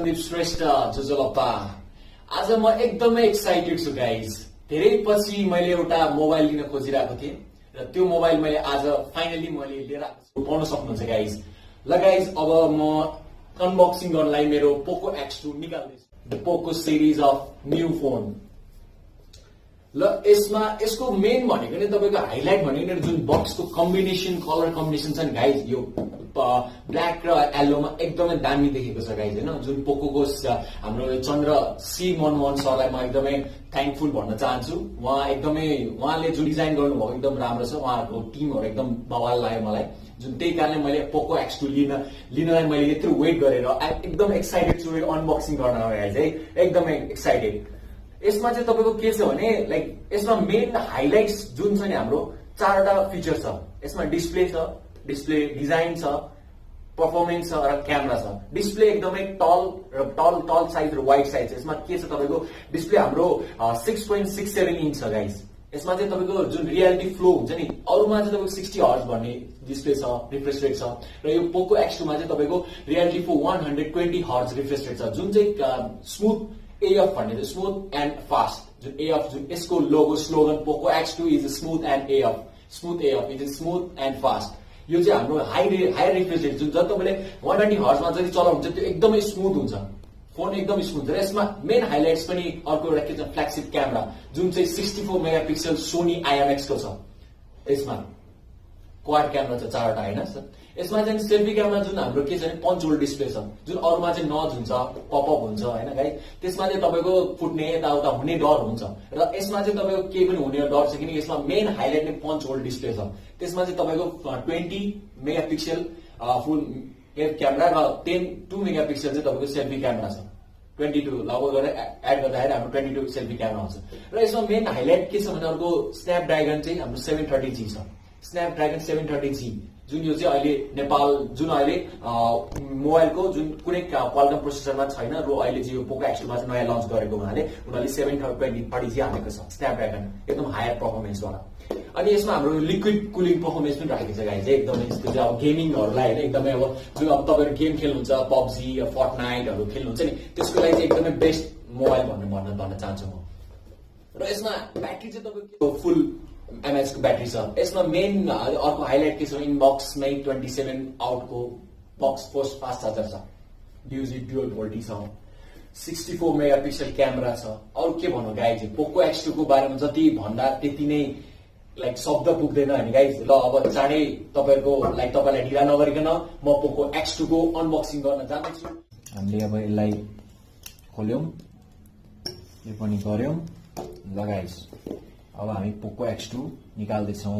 सन्दीप श्रेष्ठ जोजोलप्पा। आज म एकदमै एक्साइटेड छु गाइज। धेरै पछि मैले एउटा मोबाइल लिन खोजिरहेको थिएँ र त्यो मोबाइल मैले आज फाइनली मैले लिएर पाउन सक्नुहुन्छ गाइज। ल गाइज, अब म अनबक्सिङ गर्नलाई मेरो पोको X2 निकाल्दैछु। पोको सिरिज अफ न्यू फोन। ल यसको मेन भनेको नि तपाईको हाइलाइट भनेको नि जुन बक्सको कम्बिनेसन, कलर कम्बिनेसन छ नि गाइज, यो ब्ल्याक र येल्लोमा एकदमै दामी देखेको छ गाइज हैन। जुन पोकोको हाम्रो चन्द्र सी मनमोहन सरलाई म एकदमै थ्याङ्कफुल भन्न चाहन्छु। उहाँले जुन डिजाइन गर्नुभएको एकदम राम्रो छ। उहाँहरूको टिमहरु एकदम बवाल लाग्यो मलाई। जुन त्यही कारणले मैले पोको X2 लिनलाई मैले यत्रो वेट गरेर एकदम एक्साइटेड छु यो अनबक्सिङ गर्न गाइज है। एकदमै एक्साइटेड। यसमा चाहिँ तपाईको के छ भने लाइक यसमा मेन हाइलाइट्स जुन छ नि हाम्रो चारवटा फिचर छ। यसमा डिस्प्ले छ, डिस्प्ले डिजाइन छ, परफर्मेन्स छ र क्यामेरा छ। डिस्प्ले एकदमै टल साइज र वाइड साइज छ। यसमा के छ तपाईको डिस्प्ले हाम्रो 6.67 इन्च छ गाइज। यसमा चाहिँ तपाईको जुन रियालिटी फ्लो हुन्छ नि, अरूमा चाहिँ तपाईको 60 हर्ज भन्ने डिस्प्ले छ, रिफ्रेश रेट छ र यो पोको X2 मा चाहिँ तपाईको reality flow 120 hertz refresh rate छ। जुन चाहिँ स्मुथ AF भन्ने चाहिँ स्मुथ एन्ड फास्ट। जुन AF जुन यसको लोगो स्लोगन पोको X2 is smooth and AF, smooth AF is smooth and fast. यो चाहिँ हाम्रो हाई रिफ्रेश रेट जुन तपाईले 120 हर्जमा जति चलाउनुहुन्छ त्यो एकदमै स्मुथ हुन्छ, फोन एकदम स्मुथ। र यसमा मेन हाइलाइट्स पनि अर्को एउटा के छ, फ्ल्यागशिप क्यामेरा जुन चाहिँ 64 मेगापिक्सल सोनी IMX को छ। यसमा क्वाड क्यामेरा छ चारवटा हैन। यसमा चाहिँ सेल्फी क्यामेरा जुन हाम्रो के छ भने पञ्च होल डिस्प्ले छ। जुन अरूमा चाहिँ नज हुन्छ, पपअप हुन्छ हैन गाइस। त्यसमा चाहिँ तपाईको फुट्ने यताउता हुने डर हुन्छ र यसमा चाहिँ तपाईको केही पनि हुने डर छ किनकि यसमा मेन हाइलाइट नै पञ्च होल डिस्प्ले छ। त्यसमा चाहिँ तपाईको 20 मेगापिक्सल फुल एफ क्यामेरा र 2 मेगापिक्सल चाहिँ तपाईको सेल्फी क्यामेरा छ। 22 लगभग गरेर एड गर्दाखेरि हाम्रो 22 सेल्फी क्यामेरा हुन्छ। र यसमा मेन हाइलाइट के छ भने अर्को स्न्यापड्रागन चाहिँ हाम्रो 730G छ। स्न्यापड्रागन 730G जुन यो चाहिँ अहिले नेपाल जुन अहिले मोबाइलको जुन कुनै क्वाल्कम प्रोसेसरमा छैन र अहिले चाहिँ यो पोको X2 मा चाहिँ नयाँ लन्च गरेको हुनाले उनीहरूले 730G हालेको छ स्न्यापड्रागन एकदम हायर पर्फर्मेन्सवाला। अनि यसमा हाम्रो लिक्विड कुलिङ पर्फर्मेन्स पनि राखेको छ गाइज एकदमै। त्यो चाहिँ अब गेमिङहरुलाई हैन एकदमै अब जुन अब तपाईहरु गेम खेल्नुहुन्छ, PUBG या फोर्टनाइटहरु खेल्नुहुन्छ नि, त्यसको लागि चाहिँ एकदमै बेस्ट मोबाइल भन्न चाहन्छु म। र यसमा ब्याट्री चाहिँ तपाईको फुल एमएच को ब्याट्री छ। यसमा मेन अर्को हाइलाइट के छ, इनबक्समै 27 आउटको बक्स फर्स्ट फास्ट चार्जर छ, ड्युअल भोल्टी छ, 64 मेगापिक्सल क्यामेरा छ। अरु के भन्नु गाइज, पोको X2 को बारेमा जति भन्दा त्यति नै लाइक शब्द पुग्दैन हैन गाइज। ल अब चाँडै तपाईलाई ढिला नगरिकन म पोको X2 को अनबक्सिङ गर्न जाँदैछु। हामीले अब यसलाई खोल्यौं, यो पनि गर्यौं। ल गाइज, अब हामी पोको X2 निकाल्दैछौँ।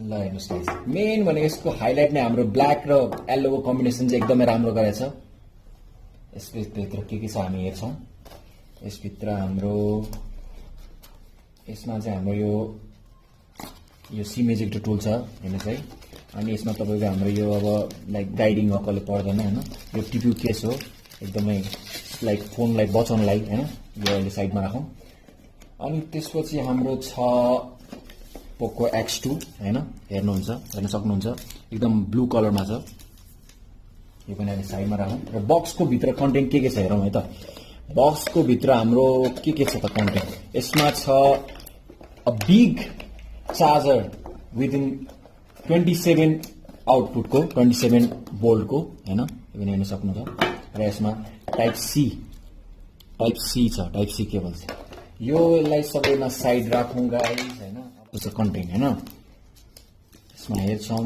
ल हेर्नुहोस् गाइज, मेन भनेको यसको हाइलाइट नै हाम्रो ब्ल्याक र येल्लोको कम्बिनेसन चाहिँ एकदमै राम्रो गरेछ। यसभित्र के छ हामी हेर्छौँ। यसभित्र हाम्रो यसमा चाहिँ हाम्रो यो सिम इजेक्टर टुल छ हेर्नुहोस् है। अनि यसमा तपाईको हाम्रो यो अब लाइक गाइडिङ अकले पर्दैन हैन। यो टिप्यू केस हो एकदमै लाइक फोनलाई बचाउनलाई हैन। यो अहिले साइडमा राखौं। अनि त्यसपछि हाम्रो छ पोको X2 हैन, हेर्न सक्नुहुन्छ एकदम ब्लू कलरमा छ। यो पनि अहिले साइडमा राखौं। र बक्सको भित्र कन्टेन्ट के छ हेरौँ है त। बक्सको भित्र हाम्रो के छ त कन्टेन्ट। यसमा छ अ बिग चार्जर विदिन 27 आउटपुटको 27 भोल्टको हैन, यो पनि हेर्न सक्नुहुन्छ। र यसमा टाइप सी छ, टाइप सी केबल छ। योलाई सबैमा साइड राखौं गाइस हैन। त्यसको कन्टेन्ट हैन यसमा हेर्छौं।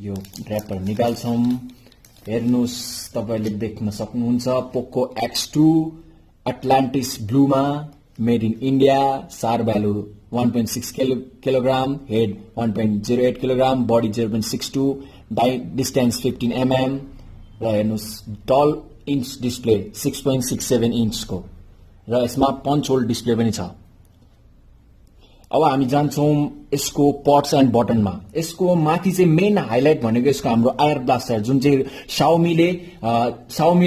यो ड्र्यापर निकाल्छौं। हेर्नुस्, तपाईले देख्न सक्नुहुन्छ पोको X2 अटलान्टिस ब्लूमा, made in India, SAR value 1.6 kilogram, head 1.08 kilogram, body 0.62, distance 15 mm र हेर्नुस् टल इन्च डिस्प्ले 6.67 इन्चको र यसमा पञ्च होल डिस्प्ले पनि छ। अब हामी जान्छौं यसको पर्ट्स एन्ड बटनमा। यसको माथि चाहिँ मेन हाइलाइट भनेको यसको हाम्रो आयर ब्लास्टर जुन चाहिँ Xiaomi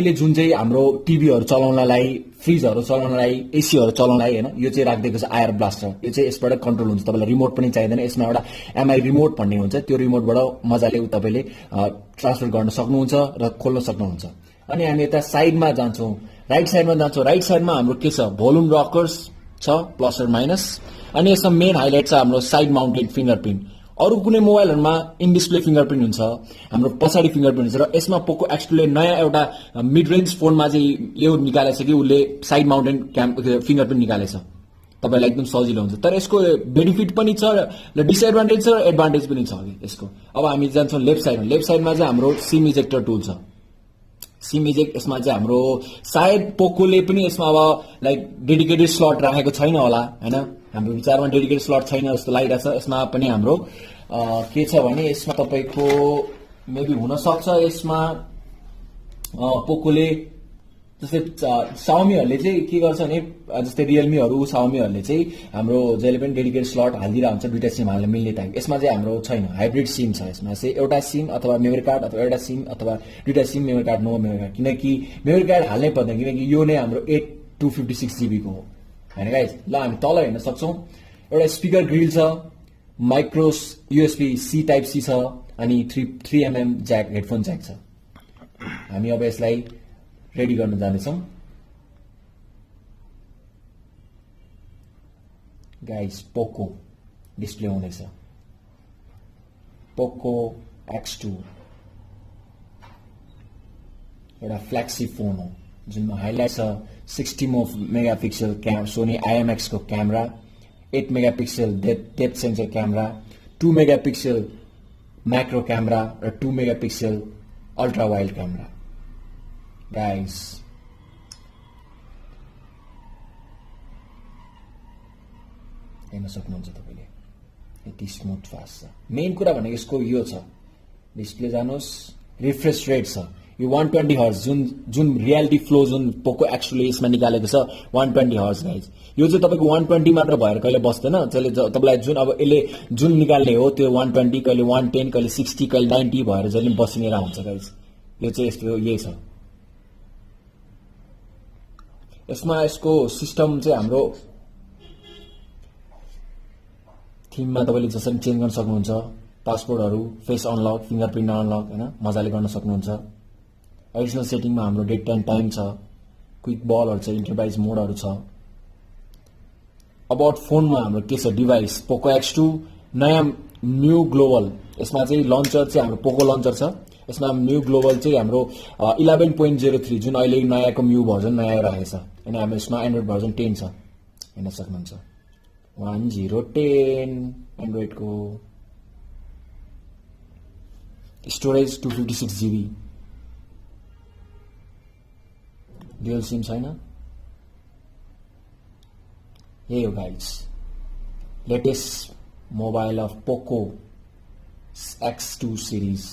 ले जुन चाहिँ हाम्रो टिभीहरु चलाउनलाई फ्रिजहरू चलाउनलाई एसीहरू चलाउनलाई हैन यो चाहिँ राखिदिएको छ आयर ब्लास्टर यो चाहिँ यसबाट कन्ट्रोल हुन्छ तपाईलाई रिमोट पनि चाहिदैन यसमा एउटा एमआई रिमोट भन्ने हुन्छ त्यो रिमोटबाट मजाले तपाईले ट्रान्सफर गर्न सक्नुहुन्छ र खोल्न सक्नुहुन्छ अनि हामी यता साइडमा जान्छौं राइट साइडमा हाम्रो के छ भोल्युम रकर्स छ प्लस र माइनस अनि यसमा मेन हाइलाइट छ हाम्रो साइड माउन्टेड फिंगरप्रिन्ट अरु कुनै मोबाइलहरुमा इन डिस्प्ले फिंगरप्रिन्ट हुन्छ हाम्रो पछाडी फिंगरप्रिन्ट हुन्छ र यसमा पोको X2 ले नयाँ एउटा मिड रेन्ज फोनमा चाहिँ यो निकालेछ कि उले साइड माउन्टेड फिंगरप्रिन्ट निकालेछ तपाईलाई एकदम सजिलो हुन्छ तर यसको बेनिफिट पनि छ र डिसएडभान्टेज छ र एडभान्टेज पनि छ यसको अब हामी जान्छौं लेफ्ट साइडमा चाहिँ हाम्रो सिम इजेक्टर टुल छ सिम इजेक्ट यसमा चाहिँ हाम्रो सायद पोकोले पनि यसमा अब लाइक डेडिकेटेड स्लट राखेको छैन होला हैन हाम्रो विचारमा डेडिकेटेड स्लट छैन जस्तो लागिरहेछ यसमा पनि हाम्रो के छ भने यसमा तपाईको मेबी हुन सक्छ यसमा पोकोले जस्तै Xiaomi-हरुले चाहिँ के गर्छ भने जस्तै Realme-हरु Xiaomi-हरुले चाहिँ हाम्रो जहिले पनि डेडिकेटेड स्लट हाल्दिरा हुन्छ दुईटा सिम हाल्न मिल्ने टाइप यसमा चाहिँ हाम्रो छैन हाइब्रिड सिम छ यसमा चाहिँ एउटा सिम अथवा मेमोरी कार्ड अथवा एउटा सिम अथवा दुईटा SIM memory card no memory card किनकि मेमोरी कार्ड हाल्नै पर्दैन किनकि यो नै हाम्रो 8256 GB को हो हैन गाइस ल हामी तल हेर्न सक्छौं एउटा स्पिकर ग्रिल छ micro USB C type C छ अनि 3mm ज्याक हेडफोन ज्याक छ हामी अब यसलाई रेडी गर्न जानेछौं गाइस पोको डिस्प्ले हुँदैछ पोको X2 एउटा फ्ल्यागशिप फोन हो जुनमा हाइलाइट छ 60 मेगापिक्सल सोनी IMX को camera 8 megapixel depth sensor camera 2 megapixel macro camera र 2 megapixel ultra wide camera guys हेर्न सक्नुहुन्छ तपाईले यति स्मुथ फास्ट छ मेन कुरा भनेको यसको यो छ डिस्प्ले जानुस् रिफ्रेश रेट छ यो 120 हर्ज जुन रियालिटी फ्लो जुन पोको X2 ले यसमा निकालेको छ 120 हर्ज गाइस यो चाहिँ तपाईको 120 मात्र भएर कहिले बस्दैन जसले तपाईलाई जुन अब यसले जुन निकाल्ने हो त्यो 120 कहिले 110 कहिले 60 कहिले 90 भएर जहिले बसिनेर हुन्छ गाइस यो चाहिँ यस्तो यही छ यसमा यसको सिस्टम चाहिँ हाम्रो थीममा तपाईले जसरी चेन्ज गर्न सक्नुहुन्छ पासपोर्टहरु फेस अनलक फिंगरप्रिन्ट अनलक हैन मजाले गर्न सक्नुहुन्छ एडिसनल सेटिङमा हाम्रो डेट एन्ड टाइम छ क्विक बलहरु छ इन्टरप्राइज मोडहरु छ अबाउट फोनमा हाम्रो के छ डिभाइस पोको X2 नयाँ न्यू ग्लोबल यसमा चाहिँ लन्चर चाहिँ हाम्रो पोको लन्चर छ यसमा न्यू ग्लोबल चाहिँ हाम्रो 11.03 जुन अहिले नयाँको न्यू भर्जन नयाँ राखेको छ अनि हाम्रो यसमा एन्ड्रोइड भर्जन 10 छ हेर्न सक्नुहुन्छ 1010 एन्ड्रोइड को स्टोरेज 256 GB ड्युअल सिम छैन यही हो गाइस लेटेस्ट मोबाइल अफ पोको X2 series